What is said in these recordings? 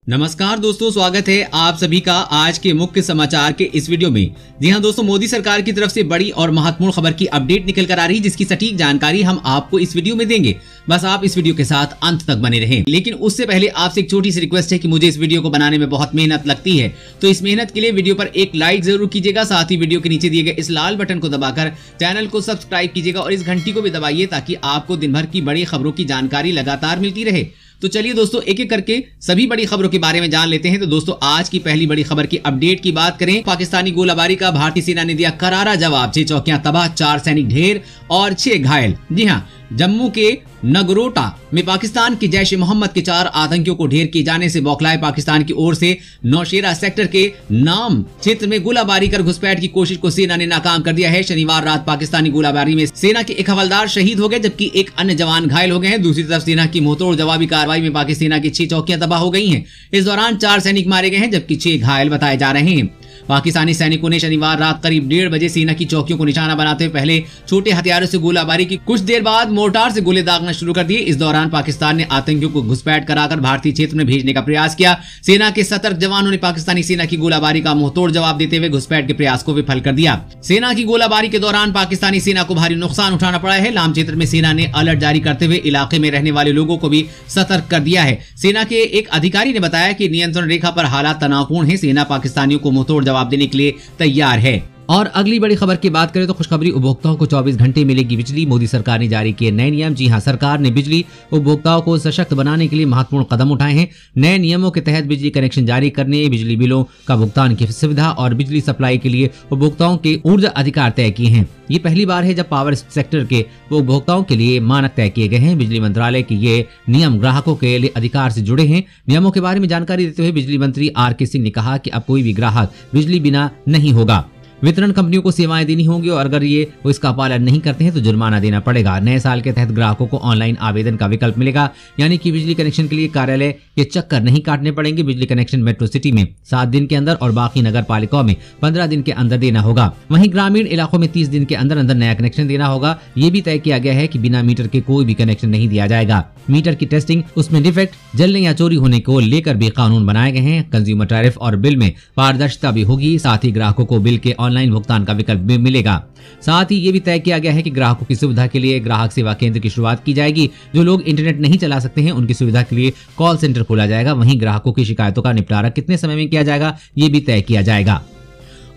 नमस्कार दोस्तों, स्वागत है आप सभी का आज के मुख्य समाचार के इस वीडियो में। जी हां दोस्तों, मोदी सरकार की तरफ से बड़ी और महत्वपूर्ण खबर की अपडेट निकल कर आ रही है, जिसकी सटीक जानकारी हम आपको इस वीडियो में देंगे। बस आप इस वीडियो के साथ अंत तक बने रहें। लेकिन उससे पहले आपसे एक छोटी सी रिक्वेस्ट है कि मुझे इस वीडियो को बनाने में बहुत मेहनत लगती है, तो इस मेहनत के लिए वीडियो पर एक लाइक जरूर कीजिएगा। साथ ही वीडियो के नीचे दिए गए इस लाल बटन को दबाकर चैनल को सब्सक्राइब कीजिएगा और इस घंटी को भी दबाइए ताकि आपको दिन भर की बड़ी खबरों की जानकारी लगातार मिलती रहे। तो चलिए दोस्तों, एक एक करके सभी बड़ी खबरों के बारे में जान लेते हैं। तो दोस्तों, आज की पहली बड़ी खबर की अपडेट की बात करें। पाकिस्तानी गोलाबारी का भारतीय सेना ने दिया करारा जवाब। 6 चौकियां तबाह, 4 सैनिक ढेर और 6 घायल। जी हां, जम्मू के नगरोटा में पाकिस्तान के जैश ए मोहम्मद के 4 आतंकियों को ढेर किए जाने से बौखलाए पाकिस्तान की ओर से नौशेरा सेक्टर के नाम क्षेत्र में गोलाबारी कर घुसपैठ की कोशिश को सेना ने नाकाम कर दिया है। शनिवार रात पाकिस्तानी गोलाबारी में सेना के एक हवलदार शहीद हो गए, जबकि एक अन्य जवान घायल हो गए हैं। दूसरी तरफ सेना की मुंहतोड़ जवाबी कार्रवाई में पाकिस्तान सेना की 6 चौकियां तबाह हो गई हैं। इस दौरान 4 सैनिक मारे गए हैं, जबकि 6 घायल बताए जा रहे हैं। पाकिस्तानी सैनिकों ने शनिवार रात करीब 1:30 बजे सेना की चौकियों को निशाना बनाते हुए पहले छोटे हथियारों से गोलाबारी की, कुछ देर बाद मोर्टार से गोले दागना शुरू कर दिए। इस दौरान पाकिस्तान ने आतंकियों को घुसपैठ कराकर भारतीय क्षेत्र में भेजने का प्रयास किया। सेना के सतर्क जवानों ने पाकिस्तानी सेना की गोलाबारी का मुंहतोड़ जवाब देते हुए घुसपैठ के प्रयास को विफल कर दिया। सेना की गोलाबारी के दौरान पाकिस्तानी सेना को भारी नुकसान उठाना पड़ा है। लाम क्षेत्र में सेना ने अलर्ट जारी करते हुए इलाके में रहने वाले लोगों को भी सतर्क कर दिया है। सेना के एक अधिकारी ने बताया कि नियंत्रण रेखा पर हालात तनावपूर्ण है। सेना पाकिस्तानियों को मुंहतोड़ जवाब देने के लिए तैयार है। और अगली बड़ी खबर की बात करें तो खुशखबरी, उपभोक्ताओं को 24 घंटे मिलेगी बिजली। मोदी सरकार ने जारी किए नए नियम। जी हां, सरकार ने बिजली उपभोक्ताओं को सशक्त बनाने के लिए महत्वपूर्ण कदम उठाए हैं। नए नियमों के तहत बिजली कनेक्शन जारी करने, बिजली बिलों का भुगतान की सुविधा और बिजली सप्लाई के लिए उपभोक्ताओं के ऊर्जा अधिकार तय किए हैं। ये पहली बार है जब पावर सेक्टर के उपभोक्ताओं के लिए मानक तय किए गए हैं। बिजली मंत्रालय के ये नियम ग्राहकों के लिए अधिकार से जुड़े हैं। नियमों के बारे में जानकारी देते हुए बिजली मंत्री आर.के. सिंह ने कहा कि अब कोई भी ग्राहक बिजली बिना नहीं होगा। वितरण कंपनियों को सेवाएं देनी होंगी और अगर वो इसका पालन नहीं करते हैं तो जुर्माना देना पड़ेगा। नए साल के तहत ग्राहकों को ऑनलाइन आवेदन का विकल्प मिलेगा, यानी कि बिजली कनेक्शन के लिए कार्यालय के चक्कर नहीं काटने पड़ेंगे। बिजली कनेक्शन मेट्रो सिटी में 7 दिन के अंदर और बाकी नगर पालिकाओं में 15 दिन के अंदर देना होगा। वहीं ग्रामीण इलाकों में 30 दिन के अंदर अंदर नया कनेक्शन देना होगा। ये भी तय किया गया है कि बिना मीटर के कोई भी कनेक्शन नहीं दिया जाएगा। मीटर की टेस्टिंग, उसमें डिफेक्ट, जलने या चोरी होने को लेकर भी कानून बनाए गए हैं। कंज्यूमर टैरिफ और बिल में पारदर्शिता भी होगी। साथ ही ग्राहकों को बिल के ऑनलाइन भुगतान का विकल्प भी मिलेगा। साथ ही ये भी तय किया गया है कि ग्राहकों की सुविधा के लिए ग्राहक सेवा केंद्र की शुरुआत की जाएगी। जो लोग इंटरनेट नहीं चला सकते हैं उनकी सुविधा के लिए कॉल सेंटर खोला जाएगा। वहीं ग्राहकों की शिकायतों का निपटारा कितने समय में किया जाएगा, ये भी तय किया जाएगा।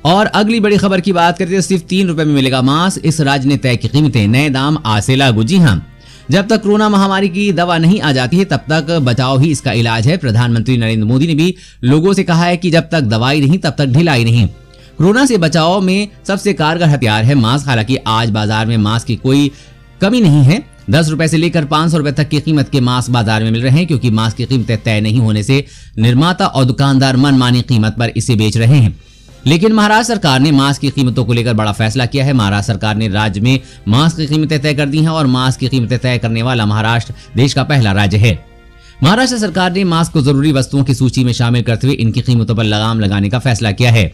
और अगली बड़ी खबर की बात करते हैं, सिर्फ 3 रुपए में मिलेगा मास्क। इस राज्य ने तय की कीमतें, नए दाम आज से लागू। जी हाँ, जब तक कोरोना महामारी की दवा नहीं आ जाती है तब तक बचाव ही इसका इलाज है। प्रधानमंत्री नरेंद्र मोदी ने भी लोगों से कहा है कि जब तक दवाई नहीं तब तक ढिलाई नहीं। कोरोना से बचाव में सबसे कारगर हथियार है मास्क। हालांकि आज बाजार में मास्क की कोई कमी नहीं है। 10 रुपए से लेकर 500 रुपए तक की कीमत के मास्क बाजार में मिल रहे हैं, क्योंकि मास्क की कीमतें तय नहीं होने से निर्माता और दुकानदार मनमानी कीमत पर इसे बेच रहे हैं। लेकिन महाराष्ट्र सरकार ने मास्क की कीमतों को लेकर बड़ा फैसला किया है। महाराष्ट्र सरकार ने राज्य में मास्क की कीमतें तय कर दी हैं और मास्क की कीमतें तय करने वाला महाराष्ट्र देश का पहला राज्य है। महाराष्ट्र सरकार ने मास्क को जरूरी वस्तुओं की सूची में शामिल करते हुए इनकी कीमतों पर लगाम लगाने का फैसला किया है।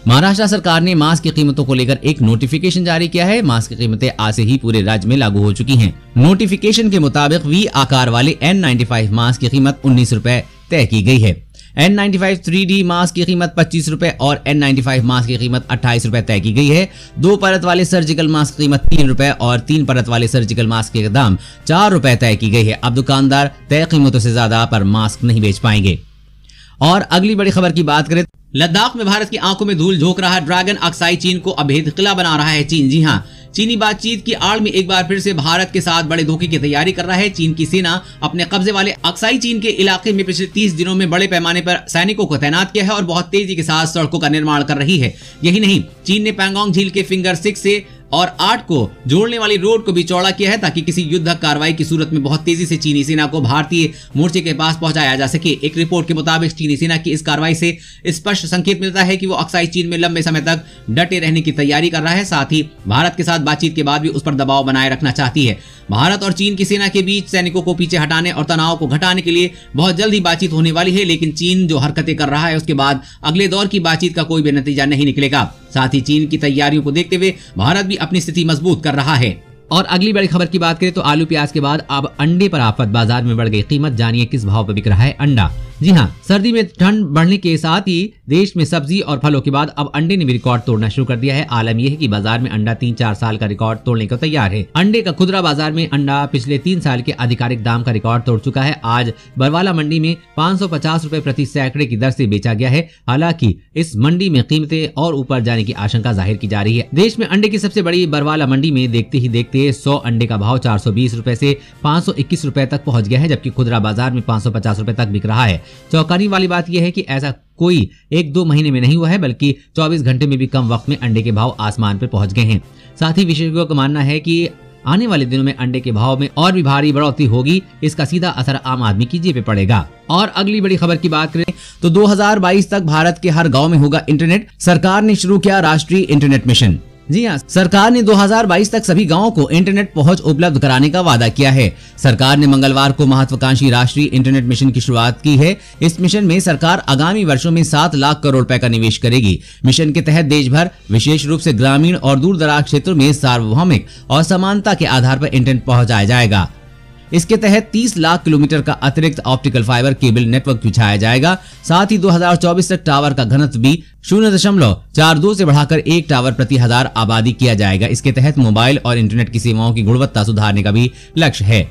महाराष्ट्र सरकार ने मास्क की कीमतों को लेकर एक नोटिफिकेशन जारी किया है। मास्क की कीमतें आज से ही पूरे राज्य में लागू हो चुकी हैं। नोटिफिकेशन के मुताबिक वी आकार वाले N95 मास्क की कीमत 19 रुपए तय की गई है। N95 3D मास्क की कीमत 25 रुपए और N95 मास्क की कीमत 28 रुपए तय की गई है। 2 परत वाले सर्जिकल मास्क की कीमत 3 रुपए और 3 परत वाले सर्जिकल मास्क के दाम 4 रुपए तय की गई है। अब दुकानदार तय कीमतों से ज्यादा पर मास्क नहीं बेच पाएंगे। और अगली बड़ी खबर की बात करें, लद्दाख में भारत की आंखों में धूल झोंक रहा ड्रैगन अक्साई चीन को अभेद किला बना रहा है चीन। जी हां, चीनी बातचीत की आड़ में एक बार फिर से भारत के साथ बड़े धोखे की तैयारी कर रहा है। चीन की सेना अपने कब्जे वाले अक्साई चीन के इलाके में पिछले 30 दिनों में बड़े पैमाने पर सैनिकों को तैनात किया है और बहुत तेजी के साथ सड़कों का निर्माण कर रही है। यही नहीं, चीन ने पैंगोंग झील के फिंगर 6 से और 8 को जोड़ने वाली रोड को भी चौड़ा किया है, ताकि किसी युद्धक कार्रवाई की सूरत में बहुत तेजी से चीनी सेना को भारतीय मोर्चे के पास पहुंचाया जा सके। एक रिपोर्ट के मुताबिक चीनी सेना की इस कार्रवाई से स्पष्ट संकेत मिलता है कि वो अक्साई चीन में लंबे समय तक डटे रहने की तैयारी कर रहा है। साथ ही भारत के साथ बातचीत के बाद भी उस पर दबाव बनाए रखना चाहती है। भारत और चीन की सेना के बीच सैनिकों को पीछे हटाने और तनाव को घटाने के लिए बहुत जल्द ही बातचीत होने वाली है। लेकिन चीन जो हरकतें कर रहा है उसके बाद अगले दौर की बातचीत का कोई भी नतीजा नहीं निकलेगा। साथ ही चीन की तैयारियों को देखते हुए भारत भी अपनी स्थिति मजबूत कर रहा है। और अगली बड़ी खबर की बात करें तो आलू प्याज के बाद अब अंडे पर आफत, बाजार में बढ़ गई कीमत। जानिए किस भाव पर बिक रहा है अंडा। जी हाँ, सर्दी में ठंड बढ़ने के साथ ही देश में सब्जी और फलों के बाद अब अंडे ने भी रिकॉर्ड तोड़ना शुरू कर दिया है। आलम यह है कि बाजार में अंडा 3-4 साल का रिकॉर्ड तोड़ने को तैयार है। अंडे का खुदरा बाजार में अंडा पिछले 3 साल के आधिकारिक दाम का रिकॉर्ड तोड़ चुका है। आज बरवाला मंडी में 550 रुपए प्रति सैकड़े की दर से बेचा गया है। हालांकि इस मंडी में कीमतें और ऊपर जाने की आशंका जाहिर की जा रही है। देश में अंडे की सबसे बड़ी बरवाला मंडी में देखते ही देखते 100 अंडे का भाव 420 रुपए से 521 रुपए तक पहुंच गया है, जबकि खुदरा बाजार में 550 रुपए तक बिक रहा है। चौंकाने वाली बात यह है कि ऐसा कोई 1-2 महीने में नहीं हुआ है, बल्कि 24 घंटे में भी कम वक्त में अंडे के भाव आसमान पर पहुंच गए हैं। साथ ही विशेषज्ञों का मानना है कि आने वाले दिनों में अंडे के भाव में और भी भारी बढ़ोतरी होगी। इसका सीधा असर आम आदमी की जेब पे पड़ेगा। और अगली बड़ी खबर की बात करें तो 2022 तक भारत के हर गांव में होगा इंटरनेट। सरकार ने शुरू किया राष्ट्रीय इंटरनेट मिशन। जी हाँ, सरकार ने 2022 तक सभी गांवों को इंटरनेट पहुंच उपलब्ध कराने का वादा किया है। सरकार ने मंगलवार को महत्वाकांक्षी राष्ट्रीय इंटरनेट मिशन की शुरुआत की है। इस मिशन में सरकार आगामी वर्षों में 7 लाख करोड़ रुपए का निवेश करेगी। मिशन के तहत देश भर, विशेष रूप से ग्रामीण और दूर दराज क्षेत्रों में सार्वभौमिक और समानता के आधार पर इंटरनेट पहुंचाया जाएगा। इसके तहत 30 लाख किलोमीटर का अतिरिक्त ऑप्टिकल फाइबर केबल नेटवर्क बिछाया जाएगा। साथ ही 2024 तक टावर का घनत्व भी 0.42 से बढ़ाकर 1 टावर प्रति 1000 आबादी किया जाएगा। इसके तहत मोबाइल और इंटरनेट की सेवाओं की गुणवत्ता सुधारने का भी लक्ष्य है।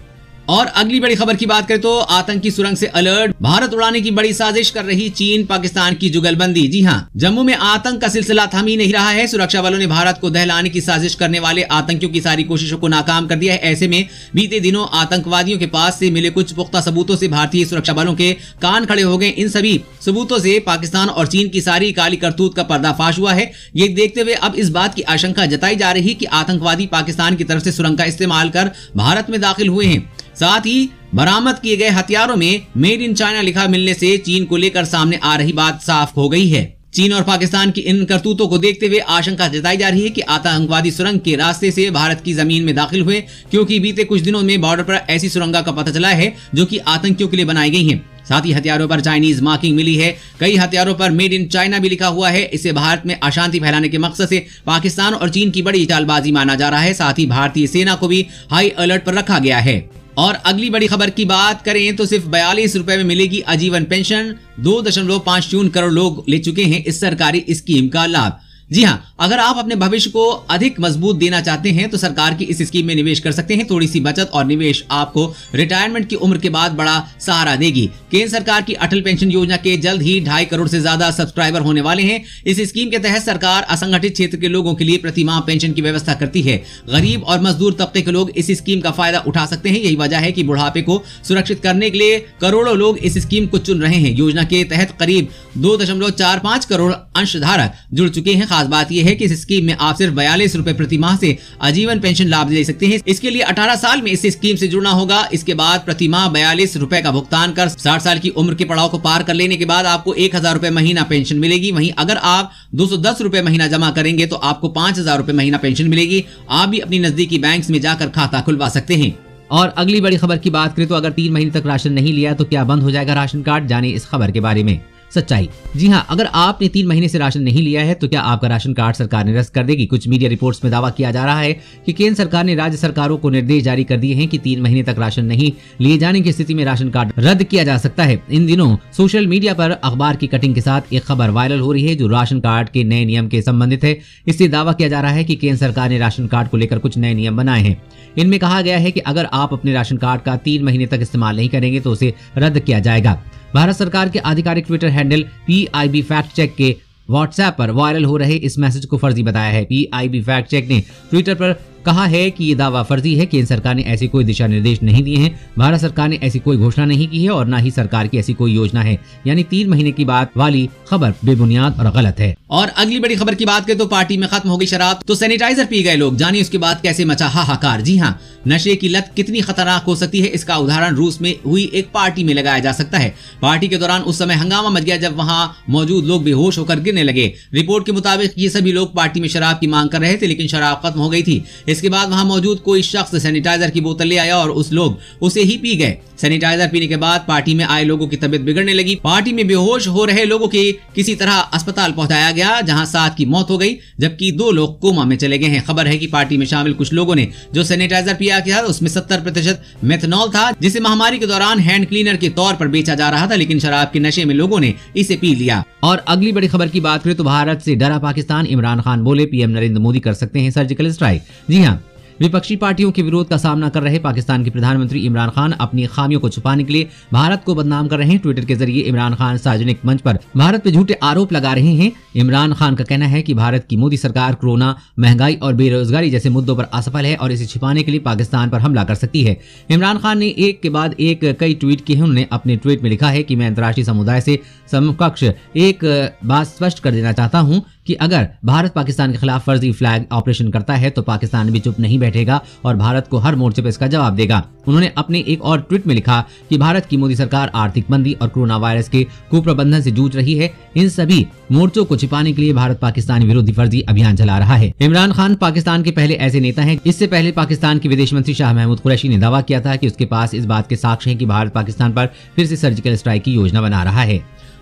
और अगली बड़ी खबर की बात करें तो आतंकी सुरंग से अलर्ट, भारत उड़ाने की बड़ी साजिश कर रही चीन पाकिस्तान की जुगलबंदी। जी हां, जम्मू में आतंक का सिलसिला थम ही नहीं रहा है। सुरक्षा बलों ने भारत को दहलाने की साजिश करने वाले आतंकियों की सारी कोशिशों को नाकाम कर दिया है। ऐसे में बीते दिनों आतंकवादियों के पास से मिले कुछ पुख्ता सबूतों से भारतीय सुरक्षा बलों के कान खड़े हो गए। इन सभी सबूतों से पाकिस्तान और चीन की सारी काली करतूत का पर्दाफाश हुआ है। ये देखते हुए अब इस बात की आशंका जताई जा रही है कि आतंकवादी पाकिस्तान की तरफ से सुरंग का इस्तेमाल कर भारत में दाखिल हुए हैं। साथ ही बरामद किए गए हथियारों में मेड इन चाइना लिखा मिलने से चीन को लेकर सामने आ रही बात साफ हो गई है। चीन और पाकिस्तान की इन करतूतों को देखते हुए आशंका जताई जा रही है कि आतंकवादी सुरंग के रास्ते से भारत की जमीन में दाखिल हुए, क्योंकि बीते कुछ दिनों में बॉर्डर पर ऐसी सुरंगा का पता चला है जो कि आतंकियों के लिए बनाई गई हैं। साथ ही हथियारों पर चाइनीज मार्किंग मिली है। कई हथियारों पर मेड इन चाइना भी लिखा हुआ है। इसे भारत में अशांति फैलाने के मकसद से पाकिस्तान और चीन की बड़ी चालबाजी माना जा रहा है। साथ ही भारतीय सेना को भी हाई अलर्ट पर रखा गया है। और अगली बड़ी खबर की बात करें तो सिर्फ 42 रुपए में मिलेगी आजीवन पेंशन। 2.50 करोड़ लोग ले चुके हैं इस सरकारी स्कीम का लाभ। जी हाँ, अगर आप अपने भविष्य को अधिक मजबूत देना चाहते हैं तो सरकार की इस स्कीम में निवेश कर सकते हैं। थोड़ी सी बचत और निवेश आपको रिटायरमेंट की उम्र के बाद बड़ा सहारा देगी। केंद्र सरकार की अटल पेंशन योजना के जल्द ही 2.5 करोड़ से ज्यादा सब्सक्राइबर होने वाले हैं। इस स्कीम के तहत सरकार असंगठित क्षेत्र के लोगों के लिए प्रति माह पेंशन की व्यवस्था करती है। गरीब और मजदूर तबके के लोग इस स्कीम का फायदा उठा सकते हैं। यही वजह है कि बुढ़ापे को सुरक्षित करने के लिए करोड़ों लोग इस स्कीम को चुन रहे हैं। योजना के तहत करीब 2.45 करोड़ अंशधारक जुड़ चुके हैं। खास बात यह है कि इस स्कीम में आप सिर्फ 42 रुपए प्रति माह से आजीवन पेंशन लाभ ले सकते हैं। इसके लिए 18 साल में इस स्कीम से जुड़ना होगा। इसके बाद प्रति माह 42 रुपए का भुगतान कर 60 साल की उम्र के पड़ाव को पार कर लेने के बाद आपको 1000 रुपए महीना पेंशन मिलेगी। वहीं अगर आप 210 रुपए महीना जमा करेंगे तो आपको 5000 रुपए महीना पेंशन मिलेगी। आप भी अपनी नजदीकी बैंक में जाकर खाता खुलवा सकते हैं। और अगली बड़ी खबर की बात करें तो अगर 3 महीने तक राशन नहीं लिया तो क्या बंद हो जाएगा राशन कार्ड? जाने इस खबर के बारे में सच्चाई। जी हां, अगर आपने 3 महीने से राशन नहीं लिया है तो क्या आपका राशन कार्ड सरकार ने रद्द कर देगी? कुछ मीडिया रिपोर्ट्स में दावा किया जा रहा है कि केंद्र सरकार ने राज्य सरकारों को निर्देश जारी कर दिए हैं कि 3 महीने तक राशन नहीं लिए जाने की स्थिति में राशन कार्ड रद्द किया जा सकता है। इन दिनों सोशल मीडिया पर अखबार की कटिंग के साथ एक खबर वायरल हो रही है जो राशन कार्ड के नए नियम के संबंधित है। इससे दावा किया जा रहा है कि केंद्र सरकार ने राशन कार्ड को लेकर कुछ नए नियम बनाए हैं। इनमें कहा गया है कि अगर आप अपने राशन कार्ड का 3 महीने तक इस्तेमाल नहीं करेंगे तो उसे रद्द किया जाएगा। भारत सरकार के आधिकारिक Twitter handle PIB fact check के व्हाट्सएप पर वायरल हो रहे इस मैसेज को फर्जी बताया है। PIB फैक्ट चेक ने ट्विटर पर कहा है कि ये दावा फर्जी है। केंद्र सरकार ने ऐसे कोई दिशा निर्देश नहीं दिए हैं। भारत सरकार ने ऐसी कोई घोषणा नहीं की है और न ही सरकार की ऐसी कोई योजना है। यानी 3 महीने की बात वाली खबर बेबुनियाद और गलत है। और अगली बड़ी खबर की बात करें तो पार्टी में खत्म हो गई शराब तो सैनिटाइजर पी गए लोग। जानिए उसके बाद कैसे मचा हाहाकार। जी हाँ, नशे की लत कितनी खतरनाक हो सकती है इसका उदाहरण रूस में हुई एक पार्टी में लगाया जा सकता है। पार्टी के दौरान उस समय हंगामा मच गया जब वहां मौजूद लोग बेहोश होकर गिरने लगे। रिपोर्ट के मुताबिक ये सभी लोग पार्टी में शराब की मांग कर रहे थे, लेकिन शराब खत्म हो गई थी। इसके बाद वहां मौजूद कोई शख्स सैनिटाइजर की बोतल ले आया और उस लोग उसे ही पी गए। सैनिटाइजर पीने के बाद पार्टी में आए लोगों की तबीयत बिगड़ने लगी। पार्टी में बेहोश हो रहे लोगों के किसी तरह अस्पताल पहुंचाया गया, जहां 7 की मौत हो गई जबकि 2 लोग कोमा में चले गए हैं। खबर है कि पार्टी में शामिल कुछ लोगों ने जो सैनिटाइजर पिया था उसमें 70% मेथनॉल था, जिसे महामारी के दौरान हैंड क्लीनर के तौर पर बेचा जा रहा था, लेकिन शराब के नशे में लोगों ने इसे पी लिया। और अगली बड़ी खबर की बात करें तो भारत से डरा पाकिस्तान, इमरान खान बोले पीएम नरेंद्र मोदी कर सकते हैं सर्जिकल स्ट्राइक। जी हां, विपक्षी पार्टियों के विरोध का सामना कर रहे पाकिस्तान के प्रधानमंत्री इमरान खान अपनी खामियों को छुपाने के लिए भारत को बदनाम कर रहे हैं। ट्विटर के जरिए इमरान खान सार्वजनिक मंच पर भारत पे झूठे आरोप लगा रहे हैं। इमरान खान का कहना है कि भारत की मोदी सरकार कोरोना, महंगाई और बेरोजगारी जैसे मुद्दों पर असफल है और इसे छिपाने के लिए पाकिस्तान पर हमला कर सकती है। इमरान खान ने एक के बाद एक कई ट्वीट किए हैं। उन्होंने अपने ट्वीट में लिखा है कि मैं अंतर्राष्ट्रीय समुदाय से समकक्ष एक बात स्पष्ट कर देना चाहता हूं कि अगर भारत पाकिस्तान के खिलाफ फर्जी फ्लैग ऑपरेशन करता है तो पाकिस्तान भी चुप नहीं बैठेगा और भारत को हर मोर्चे पर इसका जवाब देगा। उन्होंने अपने एक और ट्वीट में लिखा कि भारत की मोदी सरकार आर्थिक मंदी और कोरोना वायरस के कुप्रबंधन से जूझ रही है। इन सभी मोर्चों को छिपाने के लिए भारत पाकिस्तान विरोधी फर्जी अभियान चला रहा है। इमरान खान पाकिस्तान के पहले ऐसे नेता हैं। इससे पहले पाकिस्तान के विदेश मंत्री शाह महमूद कुरैशी ने दावा किया था कि उसके पास इस बात के साक्ष्य हैं कि भारत पाकिस्तान पर फिर से सर्जिकल स्ट्राइक की योजना बना रहा है।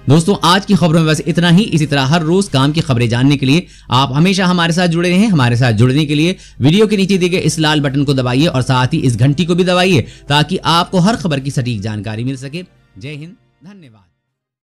दोस्तों, आज की खबरों में बस इतना ही। इसी तरह हर रोज काम की खबरें जानने के लिए आप हमेशा हमारे साथ जुड़े रहें। हमारे साथ जुड़ने के लिए वीडियो के नीचे दिए गए इस लाल बटन को दबाइए और साथ ही इस घंटी को भी दबाइए ताकि आपको हर खबर की सटीक जानकारी मिल सके। जय हिंद, धन्यवाद।